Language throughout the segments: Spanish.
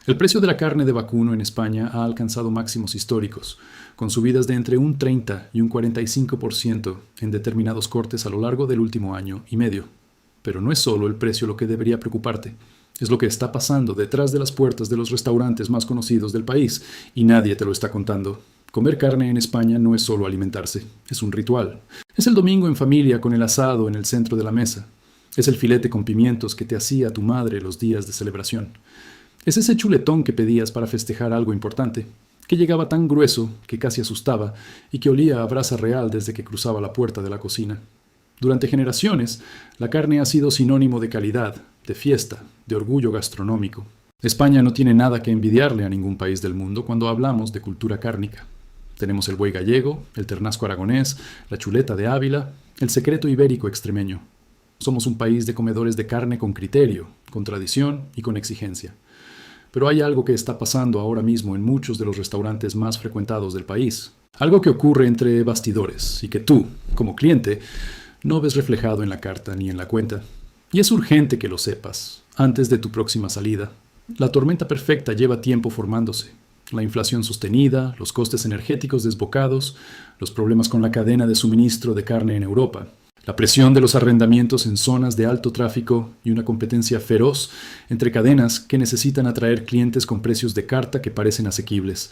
El precio de la carne de vacuno en España ha alcanzado máximos históricos, con subidas de entre un 30 y un 45% en determinados cortes a lo largo del último año y medio. Pero no es solo el precio lo que debería preocuparte, es lo que está pasando detrás de las puertas de los restaurantes más conocidos del país, y nadie te lo está contando. Comer carne en España no es solo alimentarse, es un ritual. Es el domingo en familia con el asado en el centro de la mesa. Es el filete con pimientos que te hacía tu madre los días de celebración. Es ese chuletón que pedías para festejar algo importante, que llegaba tan grueso que casi asustaba y que olía a brasa real desde que cruzaba la puerta de la cocina. Durante generaciones, la carne ha sido sinónimo de calidad, de fiesta, de orgullo gastronómico. España no tiene nada que envidiarle a ningún país del mundo cuando hablamos de cultura cárnica. Tenemos el buey gallego, el ternasco aragonés, la chuleta de Ávila, el secreto ibérico extremeño. Somos un país de comedores de carne con criterio, con tradición y con exigencia. Pero hay algo que está pasando ahora mismo en muchos de los restaurantes más frecuentados del país. Algo que ocurre entre bastidores y que tú, como cliente, no ves reflejado en la carta ni en la cuenta. Y es urgente que lo sepas, antes de tu próxima salida. La tormenta perfecta lleva tiempo formándose. La inflación sostenida, los costes energéticos desbocados, los problemas con la cadena de suministro de carne en Europa. La presión de los arrendamientos en zonas de alto tráfico y una competencia feroz entre cadenas que necesitan atraer clientes con precios de carta que parecen asequibles.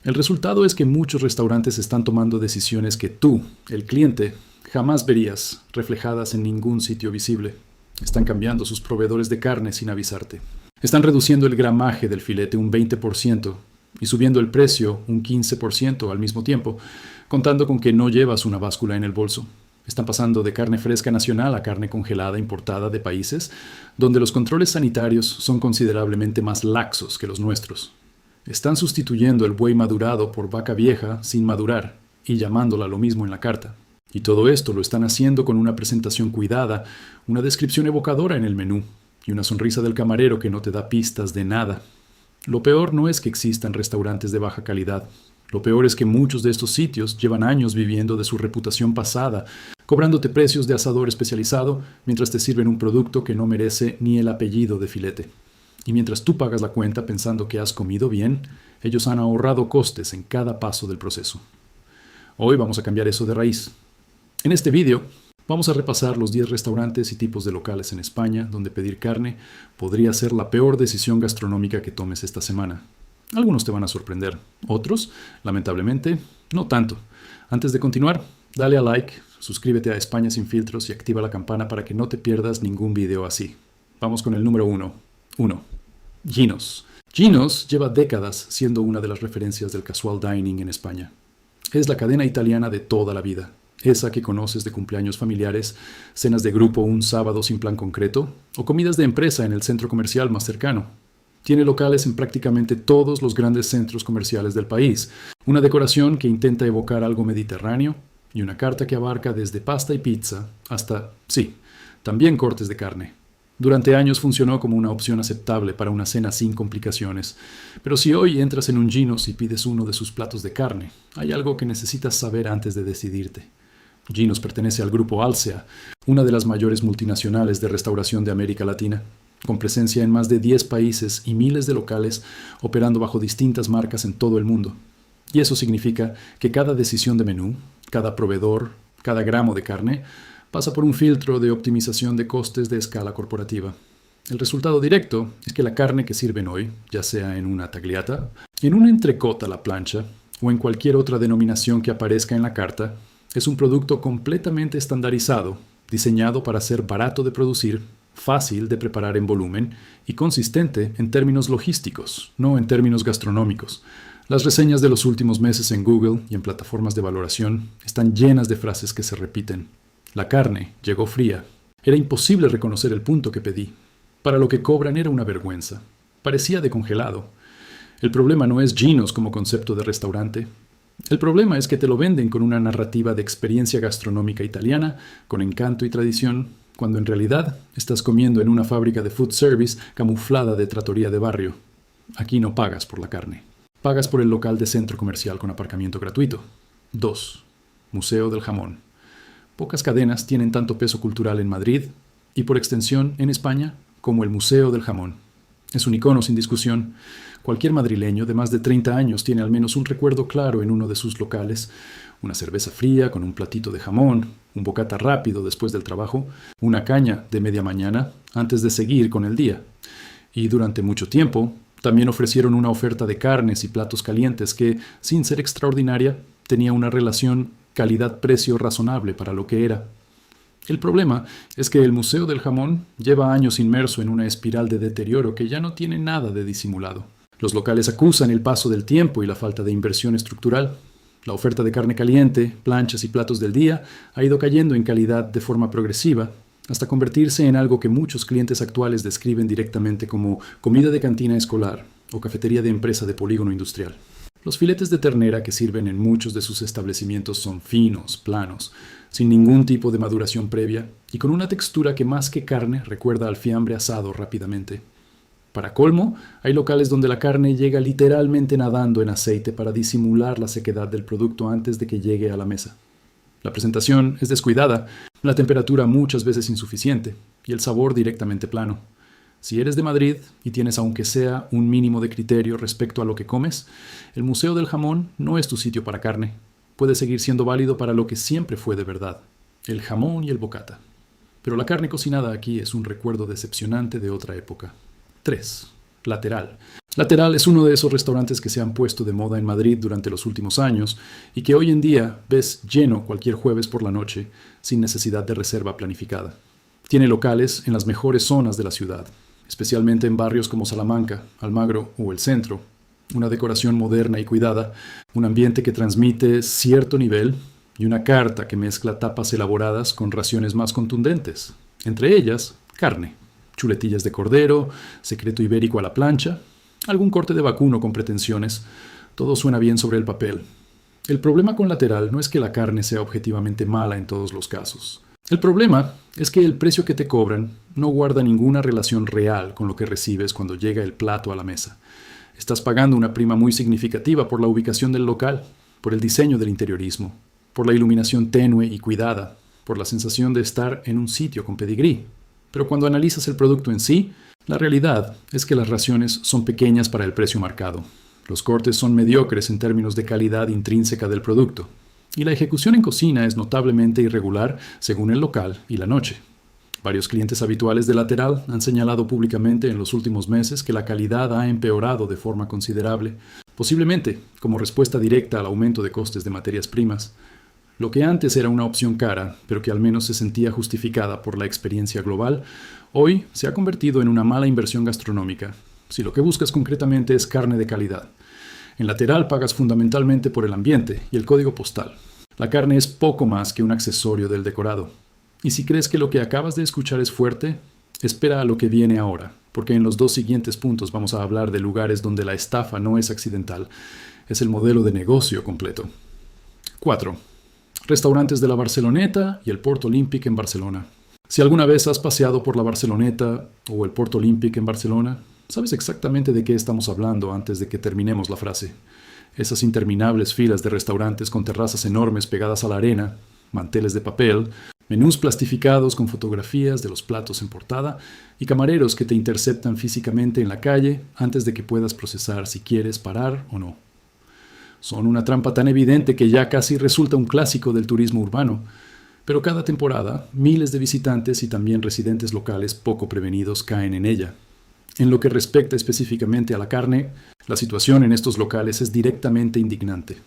El resultado es que muchos restaurantes están tomando decisiones que tú, el cliente, jamás verías reflejadas en ningún sitio visible. Están cambiando sus proveedores de carne sin avisarte. Están reduciendo el gramaje del filete un 20% y subiendo el precio un 15% al mismo tiempo, contando con que no llevas una báscula en el bolso. Están pasando de carne fresca nacional a carne congelada importada de países donde los controles sanitarios son considerablemente más laxos que los nuestros. Están sustituyendo el buey madurado por vaca vieja sin madurar y llamándola lo mismo en la carta. Y todo esto lo están haciendo con una presentación cuidada, una descripción evocadora en el menú y una sonrisa del camarero que no te da pistas de nada. Lo peor no es que existan restaurantes de baja calidad. Lo peor es que muchos de estos sitios llevan años viviendo de su reputación pasada, cobrándote precios de asador especializado mientras te sirven un producto que no merece ni el apellido de filete. Y mientras tú pagas la cuenta pensando que has comido bien, ellos han ahorrado costes en cada paso del proceso. Hoy vamos a cambiar eso de raíz. En este vídeo vamos a repasar los 10 restaurantes y tipos de locales en España donde pedir carne podría ser la peor decisión gastronómica que tomes esta semana. Algunos te van a sorprender, otros, lamentablemente, no tanto. Antes de continuar, dale a like, suscríbete a España Sin Filtros y activa la campana para que no te pierdas ningún video así. Vamos con el número 1. Ginos. Ginos lleva décadas siendo una de las referencias del casual dining en España. Es la cadena italiana de toda la vida. Esa que conoces de cumpleaños familiares, cenas de grupo un sábado sin plan concreto o comidas de empresa en el centro comercial más cercano. Tiene locales en prácticamente todos los grandes centros comerciales del país, una decoración que intenta evocar algo mediterráneo y una carta que abarca desde pasta y pizza hasta, sí, también cortes de carne. Durante años funcionó como una opción aceptable para una cena sin complicaciones, pero si hoy entras en un Ginos y pides uno de sus platos de carne, hay algo que necesitas saber antes de decidirte. Ginos pertenece al grupo Alsea, una de las mayores multinacionales de restauración de América Latina, con presencia en más de 10 países y miles de locales operando bajo distintas marcas en todo el mundo. Y eso significa que cada decisión de menú, cada proveedor, cada gramo de carne, pasa por un filtro de optimización de costes de escala corporativa. El resultado directo es que la carne que sirven hoy, ya sea en una tagliata, en un entrecot a la plancha o en cualquier otra denominación que aparezca en la carta, es un producto completamente estandarizado, diseñado para ser barato de producir, fácil de preparar en volumen y consistente en términos logísticos, no en términos gastronómicos. Las reseñas de los últimos meses en Google y en plataformas de valoración están llenas de frases que se repiten. La carne llegó fría. Era imposible reconocer el punto que pedí. Para lo que cobran era una vergüenza. Parecía de congelado. El problema no es Ginos como concepto de restaurante. El problema es que te lo venden con una narrativa de experiencia gastronómica italiana, con encanto y tradición, cuando en realidad estás comiendo en una fábrica de food service camuflada de trattoria de barrio. Aquí no pagas por la carne. Pagas por el local de centro comercial con aparcamiento gratuito. 2. Museo del Jamón. Pocas cadenas tienen tanto peso cultural en Madrid y por extensión en España como el Museo del Jamón. Es un icono sin discusión. Cualquier madrileño de más de 30 años tiene al menos un recuerdo claro en uno de sus locales: una cerveza fría con un platito de jamón, un bocata rápido después del trabajo, una caña de media mañana antes de seguir con el día. Y durante mucho tiempo, también ofrecieron una oferta de carnes y platos calientes que, sin ser extraordinaria, tenía una relación calidad-precio razonable para lo que era. El problema es que el Museo del Jamón lleva años inmerso en una espiral de deterioro que ya no tiene nada de disimulado. Los locales acusan el paso del tiempo y la falta de inversión estructural. La oferta de carne caliente, planchas y platos del día ha ido cayendo en calidad de forma progresiva, hasta convertirse en algo que muchos clientes actuales describen directamente como comida de cantina escolar o cafetería de empresa de polígono industrial. Los filetes de ternera que sirven en muchos de sus establecimientos son finos, planos, sin ningún tipo de maduración previa y con una textura que más que carne recuerda al fiambre asado rápidamente. Para colmo, hay locales donde la carne llega literalmente nadando en aceite para disimular la sequedad del producto antes de que llegue a la mesa. La presentación es descuidada, la temperatura muchas veces insuficiente y el sabor directamente plano. Si eres de Madrid y tienes aunque sea un mínimo de criterio respecto a lo que comes, el Museo del Jamón no es tu sitio para carne. Puede seguir siendo válido para lo que siempre fue de verdad: el jamón y el bocata. Pero la carne cocinada aquí es un recuerdo decepcionante de otra época. 3. Lateral. Lateral es uno de esos restaurantes que se han puesto de moda en Madrid durante los últimos años y que hoy en día ves lleno cualquier jueves por la noche sin necesidad de reserva planificada. Tiene locales en las mejores zonas de la ciudad, especialmente en barrios como Salamanca, Almagro o el centro. Una decoración moderna y cuidada, un ambiente que transmite cierto nivel y una carta que mezcla tapas elaboradas con raciones más contundentes. Entre ellas, carne, chuletillas de cordero, secreto ibérico a la plancha, algún corte de vacuno con pretensiones. Todo suena bien sobre el papel. El problema con Lateral no es que la carne sea objetivamente mala en todos los casos. El problema es que el precio que te cobran no guarda ninguna relación real con lo que recibes cuando llega el plato a la mesa. Estás pagando una prima muy significativa por la ubicación del local, por el diseño del interiorismo, por la iluminación tenue y cuidada, por la sensación de estar en un sitio con pedigrí. Pero cuando analizas el producto en sí, la realidad es que las raciones son pequeñas para el precio marcado. Los cortes son mediocres en términos de calidad intrínseca del producto. Y la ejecución en cocina es notablemente irregular según el local y la noche. Varios clientes habituales de Lateral han señalado públicamente en los últimos meses que la calidad ha empeorado de forma considerable, posiblemente como respuesta directa al aumento de costes de materias primas. Lo que antes era una opción cara, pero que al menos se sentía justificada por la experiencia global, hoy se ha convertido en una mala inversión gastronómica, si lo que buscas concretamente es carne de calidad. En Lateral pagas fundamentalmente por el ambiente y el código postal. La carne es poco más que un accesorio del decorado. Y si crees que lo que acabas de escuchar es fuerte, espera a lo que viene ahora, porque en los dos siguientes puntos vamos a hablar de lugares donde la estafa no es accidental, es el modelo de negocio completo. 4. Restaurantes de la Barceloneta y el Port Olímpic en Barcelona. Si alguna vez has paseado por la Barceloneta o el Port Olímpic en Barcelona, sabes exactamente de qué estamos hablando antes de que terminemos la frase. Esas interminables filas de restaurantes con terrazas enormes pegadas a la arena, manteles de papel, menús plastificados con fotografías de los platos en portada y camareros que te interceptan físicamente en la calle antes de que puedas procesar si quieres parar o no. Son una trampa tan evidente que ya casi resulta un clásico del turismo urbano, pero cada temporada miles de visitantes y también residentes locales poco prevenidos caen en ella. En lo que respecta específicamente a la carne, la situación en estos locales es directamente indignante.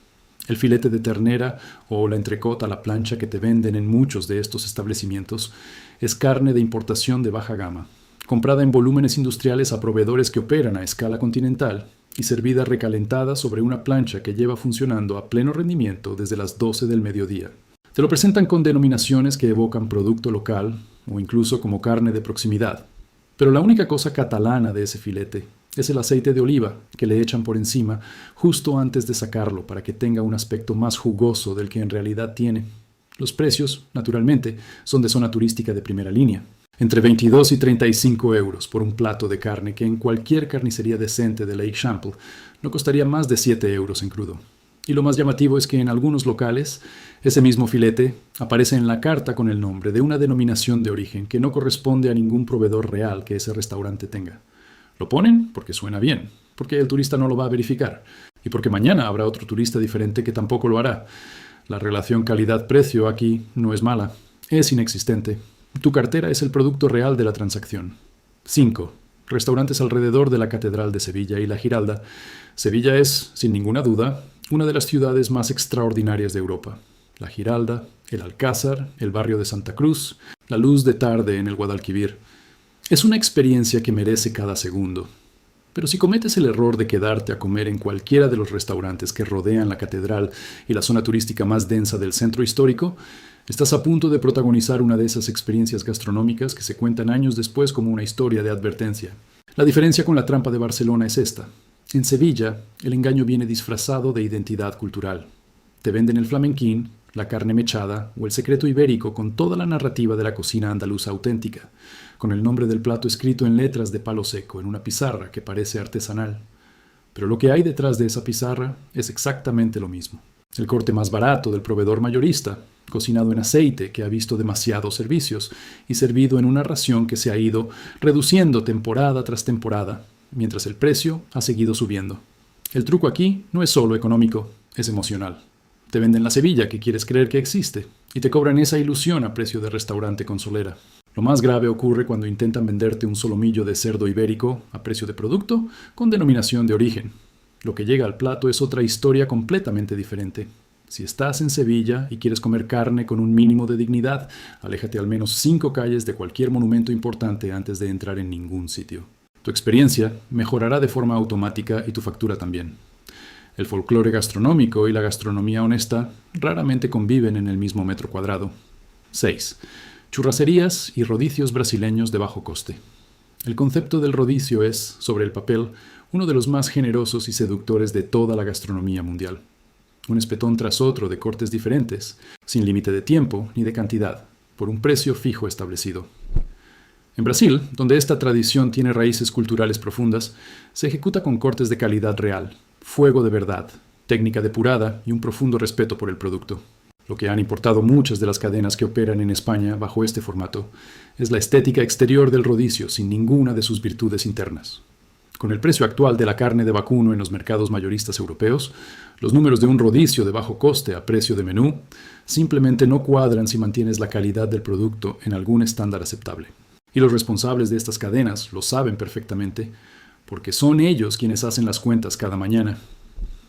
El filete de ternera o la entrecot a la plancha que te venden en muchos de estos establecimientos es carne de importación de baja gama, comprada en volúmenes industriales a proveedores que operan a escala continental y servida recalentada sobre una plancha que lleva funcionando a pleno rendimiento desde las 12 del mediodía. Te lo presentan con denominaciones que evocan producto local o incluso como carne de proximidad. Pero la única cosa catalana de ese filete es el aceite de oliva que le echan por encima justo antes de sacarlo para que tenga un aspecto más jugoso del que en realidad tiene. Los precios, naturalmente, son de zona turística de primera línea. Entre 22 y 35 euros por un plato de carne que en cualquier carnicería decente de Lake Champlain no costaría más de 7 euros en crudo. Y lo más llamativo es que en algunos locales, ese mismo filete aparece en la carta con el nombre de una denominación de origen que no corresponde a ningún proveedor real que ese restaurante tenga. Lo ponen porque suena bien, porque el turista no lo va a verificar y porque mañana habrá otro turista diferente que tampoco lo hará. La relación calidad-precio aquí no es mala, es inexistente. Tu cartera es el producto real de la transacción. 5. Restaurantes alrededor de la Catedral de Sevilla y la Giralda. Sevilla es, sin ninguna duda, una de las ciudades más extraordinarias de Europa. La Giralda, el Alcázar, el barrio de Santa Cruz, la luz de tarde en el Guadalquivir. Es una experiencia que merece cada segundo. Pero si cometes el error de quedarte a comer en cualquiera de los restaurantes que rodean la catedral y la zona turística más densa del centro histórico, estás a punto de protagonizar una de esas experiencias gastronómicas que se cuentan años después como una historia de advertencia. La diferencia con la trampa de Barcelona es esta. En Sevilla, el engaño viene disfrazado de identidad cultural. Te venden el flamenquín, la carne mechada o el secreto ibérico con toda la narrativa de la cocina andaluza auténtica, con el nombre del plato escrito en letras de palo seco en una pizarra que parece artesanal. Pero lo que hay detrás de esa pizarra es exactamente lo mismo. El corte más barato del proveedor mayorista, cocinado en aceite que ha visto demasiados servicios y servido en una ración que se ha ido reduciendo temporada tras temporada, mientras el precio ha seguido subiendo. El truco aquí no es solo económico, es emocional. Te venden la Sevilla que quieres creer que existe y te cobran esa ilusión a precio de restaurante con solera. Lo más grave ocurre cuando intentan venderte un solomillo de cerdo ibérico a precio de producto con denominación de origen. Lo que llega al plato es otra historia completamente diferente. Si estás en Sevilla y quieres comer carne con un mínimo de dignidad, aléjate al menos 5 calles de cualquier monumento importante antes de entrar en ningún sitio. Tu experiencia mejorará de forma automática y tu factura también. El folclore gastronómico y la gastronomía honesta raramente conviven en el mismo metro cuadrado. 6. Churraserías y rodicios brasileños de bajo coste. El concepto del rodicio es, sobre el papel, uno de los más generosos y seductores de toda la gastronomía mundial. Un espetón tras otro de cortes diferentes, sin límite de tiempo ni de cantidad, por un precio fijo establecido. En Brasil, donde esta tradición tiene raíces culturales profundas, se ejecuta con cortes de calidad real, fuego de verdad, técnica depurada y un profundo respeto por el producto. Lo que han importado muchas de las cadenas que operan en España bajo este formato es la estética exterior del rodicio sin ninguna de sus virtudes internas. Con el precio actual de la carne de vacuno en los mercados mayoristas europeos, los números de un rodicio de bajo coste a precio de menú simplemente no cuadran si mantienes la calidad del producto en algún estándar aceptable. Y los responsables de estas cadenas lo saben perfectamente, porque son ellos quienes hacen las cuentas cada mañana.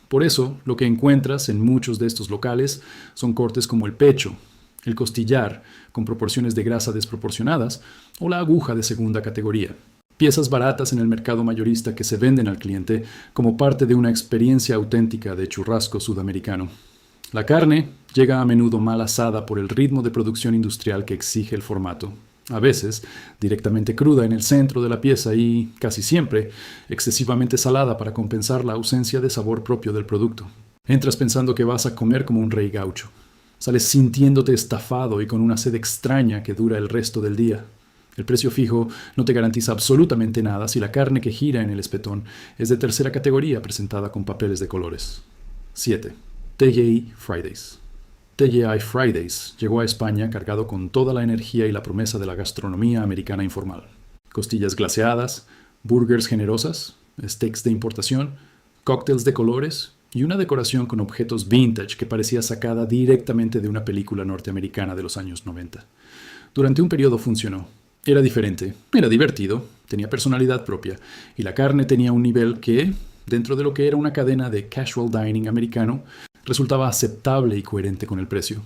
Por eso, lo que encuentras en muchos de estos locales son cortes como el pecho, el costillar, con proporciones de grasa desproporcionadas, o la aguja de segunda categoría. Piezas baratas en el mercado mayorista que se venden al cliente como parte de una experiencia auténtica de churrasco sudamericano. La carne llega a menudo mal asada por el ritmo de producción industrial que exige el formato. A veces, directamente cruda en el centro de la pieza y, casi siempre, excesivamente salada para compensar la ausencia de sabor propio del producto. Entras pensando que vas a comer como un rey gaucho. Sales sintiéndote estafado y con una sed extraña que dura el resto del día. El precio fijo no te garantiza absolutamente nada si la carne que gira en el espetón es de tercera categoría presentada con papeles de colores. 7. TGI Fridays. TGI Fridays llegó a España cargado con toda la energía y la promesa de la gastronomía americana informal. Costillas glaseadas, burgers generosas, steaks de importación, cócteles de colores y una decoración con objetos vintage que parecía sacada directamente de una película norteamericana de los años 90. Durante un periodo funcionó. Era diferente, era divertido, tenía personalidad propia y la carne tenía un nivel que, dentro de lo que era una cadena de casual dining americano, resultaba aceptable y coherente con el precio.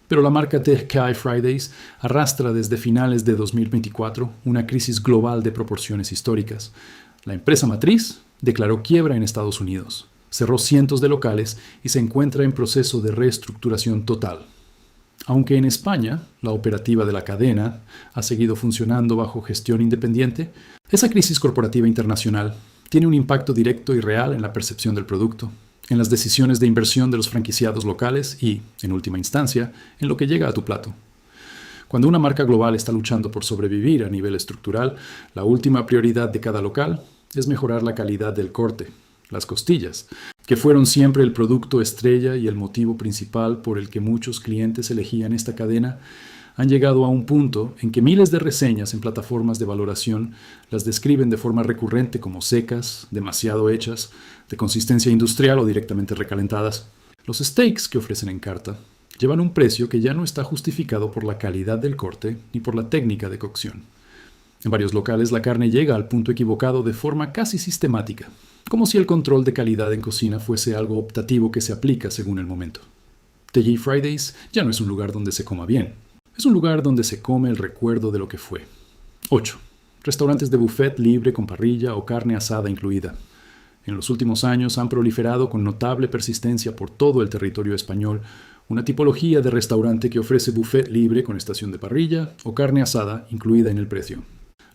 Pero la marca TGI Fridays arrastra desde finales de 2024 una crisis global de proporciones históricas. La empresa matriz declaró quiebra en Estados Unidos, cerró cientos de locales y se encuentra en proceso de reestructuración total. Aunque en España la operativa de la cadena ha seguido funcionando bajo gestión independiente, esa crisis corporativa internacional tiene un impacto directo y real en la percepción del producto, en las decisiones de inversión de los franquiciados locales y, en última instancia, en lo que llega a tu plato. Cuando una marca global está luchando por sobrevivir a nivel estructural, la última prioridad de cada local es mejorar la calidad del corte, las costillas, que fueron siempre el producto estrella y el motivo principal por el que muchos clientes elegían esta cadena, han llegado a un punto en que miles de reseñas en plataformas de valoración las describen de forma recurrente como secas, demasiado hechas, de consistencia industrial o directamente recalentadas. Los steaks que ofrecen en carta llevan un precio que ya no está justificado por la calidad del corte ni por la técnica de cocción. En varios locales la carne llega al punto equivocado de forma casi sistemática, como si el control de calidad en cocina fuese algo optativo que se aplica según el momento. TGI Fridays ya no es un lugar donde se coma bien, es un lugar donde se come el recuerdo de lo que fue. 8. Restaurantes de buffet libre con parrilla o carne asada incluida. En los últimos años han proliferado con notable persistencia por todo el territorio español una tipología de restaurante que ofrece buffet libre con estación de parrilla o carne asada incluida en el precio.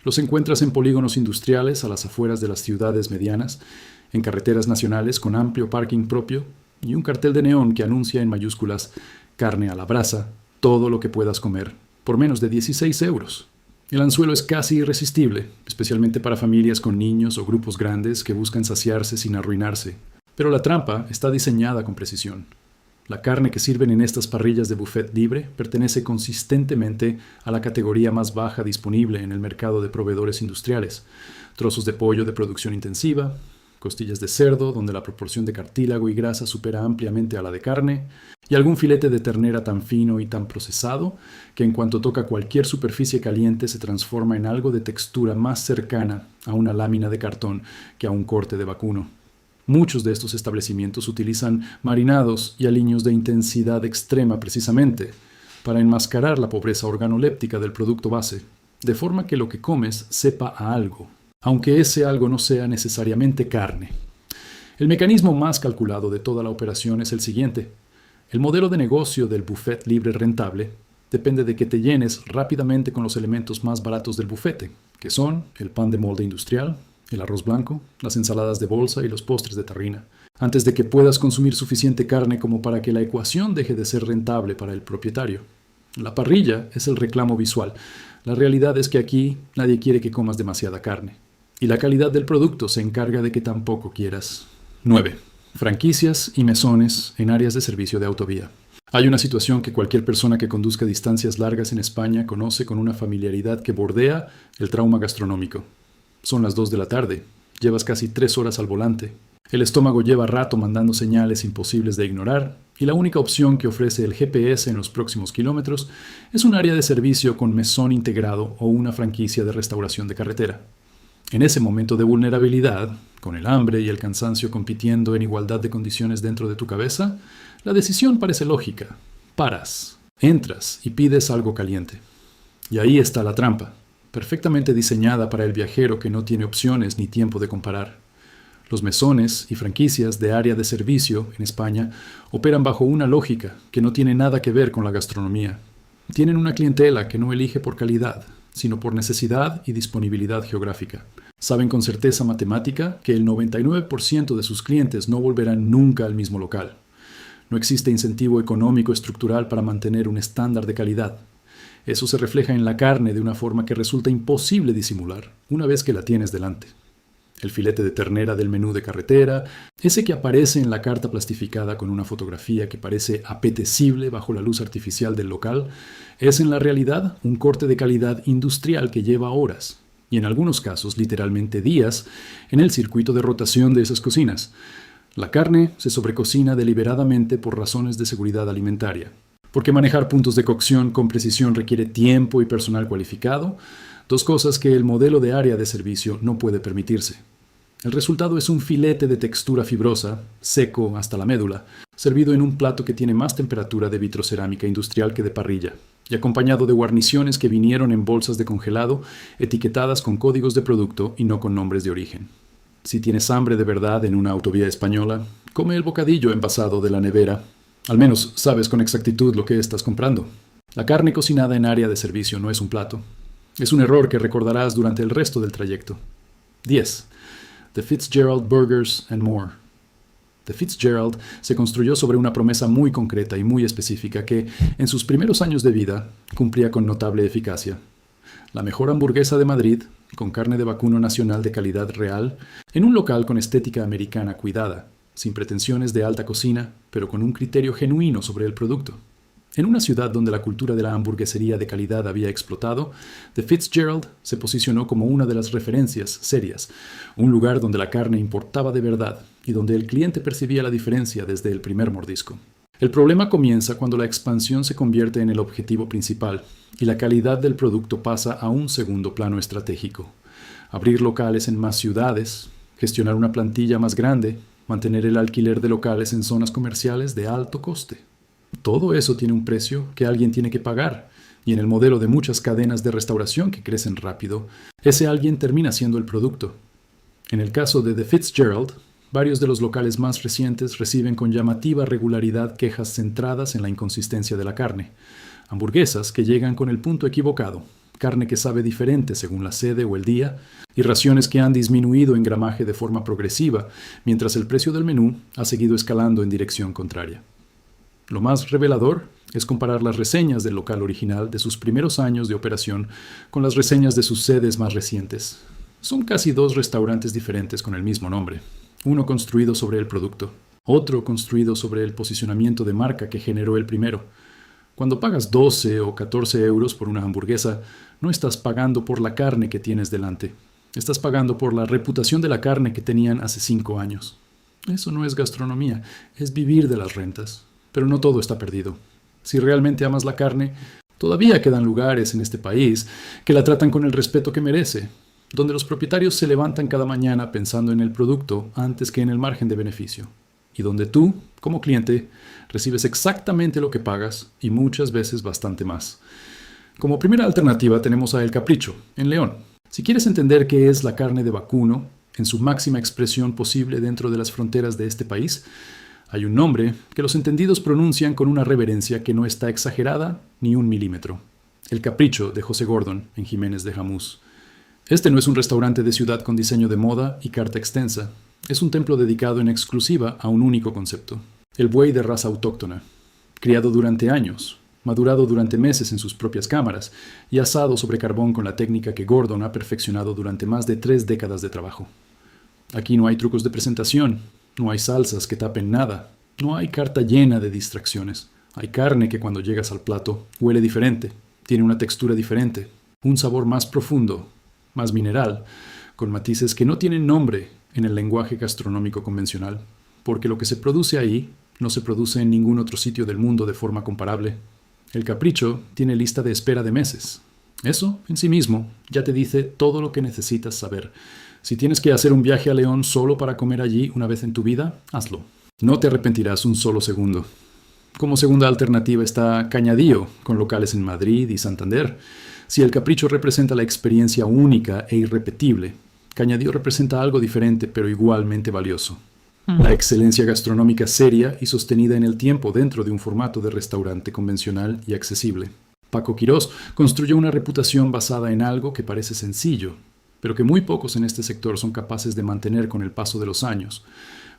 Los encuentras en polígonos industriales a las afueras de las ciudades medianas, en carreteras nacionales con amplio parking propio y un cartel de neón que anuncia en mayúsculas «Carne a la brasa, todo lo que puedas comer, por menos de 16 euros». El anzuelo es casi irresistible, especialmente para familias con niños o grupos grandes que buscan saciarse sin arruinarse. Pero la trampa está diseñada con precisión. La carne que sirven en estas parrillas de buffet libre pertenece consistentemente a la categoría más baja disponible en el mercado de proveedores industriales. Trozos de pollo de producción intensiva, costillas de cerdo donde la proporción de cartílago y grasa supera ampliamente a la de carne, y algún filete de ternera tan fino y tan procesado que en cuanto toca cualquier superficie caliente se transforma en algo de textura más cercana a una lámina de cartón que a un corte de vacuno. Muchos de estos establecimientos utilizan marinados y aliños de intensidad extrema precisamente para enmascarar la pobreza organoléptica del producto base, de forma que lo que comes sepa a algo, aunque ese algo no sea necesariamente carne. El mecanismo más calculado de toda la operación es el siguiente. El modelo de negocio del buffet libre rentable depende de que te llenes rápidamente con los elementos más baratos del bufete, que son el pan de molde industrial, el arroz blanco, las ensaladas de bolsa y los postres de tarrina, antes de que puedas consumir suficiente carne como para que la ecuación deje de ser rentable para el propietario. La parrilla es el reclamo visual. La realidad es que aquí nadie quiere que comas demasiada carne. Y la calidad del producto se encarga de que tampoco quieras. 9. Franquicias y mesones en áreas de servicio de autovía. Hay una situación que cualquier persona que conduzca distancias largas en España conoce con una familiaridad que bordea el trauma gastronómico. Son las 2 de la tarde, llevas casi 3 horas al volante. El estómago lleva rato mandando señales imposibles de ignorar y la única opción que ofrece el GPS en los próximos kilómetros es un área de servicio con mesón integrado o una franquicia de restauración de carretera. En ese momento de vulnerabilidad, con el hambre y el cansancio compitiendo en igualdad de condiciones dentro de tu cabeza, la decisión parece lógica. Paras, entras y pides algo caliente. Y ahí está la trampa, perfectamente diseñada para el viajero que no tiene opciones ni tiempo de comparar. Los mesones y franquicias de área de servicio en España operan bajo una lógica que no tiene nada que ver con la gastronomía. Tienen una clientela que no elige por calidad, sino por necesidad y disponibilidad geográfica. Saben con certeza matemática que el 99% de sus clientes no volverán nunca al mismo local. No existe incentivo económico estructural para mantener un estándar de calidad. Eso se refleja en la carne de una forma que resulta imposible disimular una vez que la tienes delante. El filete de ternera del menú de carretera, ese que aparece en la carta plastificada con una fotografía que parece apetecible bajo la luz artificial del local, es en la realidad un corte de calidad industrial que lleva horas, y en algunos casos literalmente días, en el circuito de rotación de esas cocinas. La carne se sobrecocina deliberadamente por razones de seguridad alimentaria. Porque manejar puntos de cocción con precisión requiere tiempo y personal cualificado, dos cosas que el modelo de área de servicio no puede permitirse. El resultado es un filete de textura fibrosa, seco hasta la médula, servido en un plato que tiene más temperatura de vitrocerámica industrial que de parrilla, y acompañado de guarniciones que vinieron en bolsas de congelado, etiquetadas con códigos de producto y no con nombres de origen. Si tienes hambre de verdad en una autovía española, come el bocadillo envasado de la nevera. Al menos sabes con exactitud lo que estás comprando. La carne cocinada en área de servicio no es un plato. Es un error que recordarás durante el resto del trayecto. 10. The Fitzgerald Burgers and More. The Fitzgerald se construyó sobre una promesa muy concreta y muy específica que, en sus primeros años de vida, cumplía con notable eficacia. La mejor hamburguesa de Madrid, con carne de vacuno nacional de calidad real, en un local con estética americana cuidada, sin pretensiones de alta cocina, pero con un criterio genuino sobre el producto. En una ciudad donde la cultura de la hamburguesería de calidad había explotado, The Fitzgerald se posicionó como una de las referencias serias, un lugar donde la carne importaba de verdad y donde el cliente percibía la diferencia desde el primer mordisco. El problema comienza cuando la expansión se convierte en el objetivo principal y la calidad del producto pasa a un segundo plano estratégico. Abrir locales en más ciudades, gestionar una plantilla más grande, mantener el alquiler de locales en zonas comerciales de alto coste. Todo eso tiene un precio que alguien tiene que pagar, y en el modelo de muchas cadenas de restauración que crecen rápido, ese alguien termina siendo el producto. En el caso de The Fitzgerald, varios de los locales más recientes reciben con llamativa regularidad quejas centradas en la inconsistencia de la carne. Hamburguesas que llegan con el punto equivocado, carne que sabe diferente según la sede o el día, y raciones que han disminuido en gramaje de forma progresiva, mientras el precio del menú ha seguido escalando en dirección contraria. Lo más revelador es comparar las reseñas del local original de sus primeros años de operación con las reseñas de sus sedes más recientes. Son casi dos restaurantes diferentes con el mismo nombre. Uno construido sobre el producto, otro construido sobre el posicionamiento de marca que generó el primero. Cuando pagas 12 o 14 euros por una hamburguesa, no estás pagando por la carne que tienes delante. Estás pagando por la reputación de la carne que tenían hace 5 años. Eso no es gastronomía, es vivir de las rentas. Pero no todo está perdido. Si realmente amas la carne, todavía quedan lugares en este país que la tratan con el respeto que merece, donde los propietarios se levantan cada mañana pensando en el producto antes que en el margen de beneficio, y donde tú, como cliente, recibes exactamente lo que pagas y muchas veces bastante más. Como primera alternativa tenemos a El Capricho, en León. Si quieres entender qué es la carne de vacuno, en su máxima expresión posible dentro de las fronteras de este país, hay un nombre que los entendidos pronuncian con una reverencia que no está exagerada ni un milímetro. El Capricho de José Gordon, en Jiménez de Jamús. Este no es un restaurante de ciudad con diseño de moda y carta extensa. Es un templo dedicado en exclusiva a un único concepto. El buey de raza autóctona. Criado durante años, madurado durante meses en sus propias cámaras y asado sobre carbón con la técnica que Gordon ha perfeccionado durante más de 3 décadas de trabajo. Aquí no hay trucos de presentación. No hay salsas que tapen nada. No hay carta llena de distracciones. Hay carne que cuando llegas al plato huele diferente, tiene una textura diferente, un sabor más profundo, más mineral, con matices que no tienen nombre en el lenguaje gastronómico convencional, porque lo que se produce ahí no se produce en ningún otro sitio del mundo de forma comparable. El Capricho tiene lista de espera de meses. Eso, en sí mismo, ya te dice todo lo que necesitas saber. Si tienes que hacer un viaje a León solo para comer allí una vez en tu vida, hazlo. No te arrepentirás un solo segundo. Como segunda alternativa está Cañadío, con locales en Madrid y Santander. Si el Capricho representa la experiencia única e irrepetible, Cañadío representa algo diferente pero igualmente valioso. La excelencia gastronómica seria y sostenida en el tiempo dentro de un formato de restaurante convencional y accesible. Paco Quirós construyó una reputación basada en algo que parece sencillo, pero que muy pocos en este sector son capaces de mantener con el paso de los años.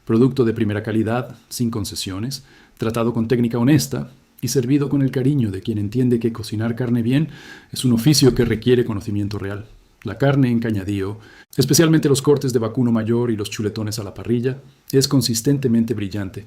Producto de primera calidad, sin concesiones, tratado con técnica honesta y servido con el cariño de quien entiende que cocinar carne bien es un oficio que requiere conocimiento real. La carne en Cañadío, especialmente los cortes de vacuno mayor y los chuletones a la parrilla, es consistentemente brillante.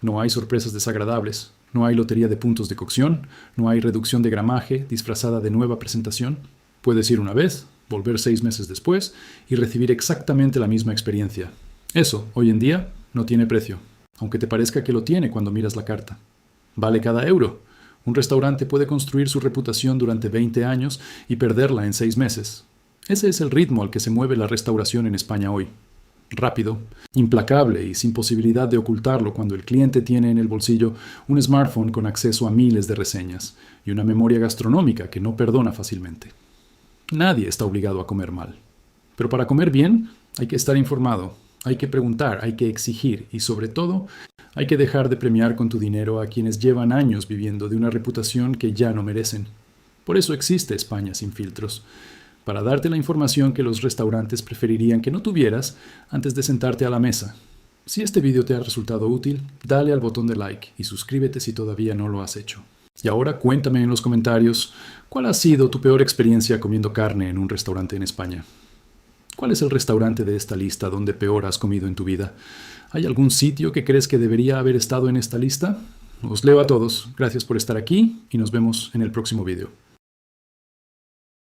No hay sorpresas desagradables, no hay lotería de puntos de cocción, no hay reducción de gramaje disfrazada de nueva presentación. Puedes ir una vez, volver 6 meses después y recibir exactamente la misma experiencia. Eso, hoy en día, no tiene precio, aunque te parezca que lo tiene cuando miras la carta. Vale cada euro. Un restaurante puede construir su reputación durante 20 años y perderla en 6 meses. Ese es el ritmo al que se mueve la restauración en España hoy. Rápido, implacable y sin posibilidad de ocultarlo cuando el cliente tiene en el bolsillo un smartphone con acceso a miles de reseñas y una memoria gastronómica que no perdona fácilmente. Nadie está obligado a comer mal. Pero para comer bien hay que estar informado, hay que preguntar, hay que exigir y sobre todo hay que dejar de premiar con tu dinero a quienes llevan años viviendo de una reputación que ya no merecen. Por eso existe España sin filtros, para darte la información que los restaurantes preferirían que no tuvieras antes de sentarte a la mesa. Si este vídeo te ha resultado útil, dale al botón de like y suscríbete si todavía no lo has hecho. Y ahora cuéntame en los comentarios cuál ha sido tu peor experiencia comiendo carne en un restaurante en España. ¿Cuál es el restaurante de esta lista donde peor has comido en tu vida? ¿Hay algún sitio que crees que debería haber estado en esta lista? Os leo a todos. Gracias por estar aquí y nos vemos en el próximo video.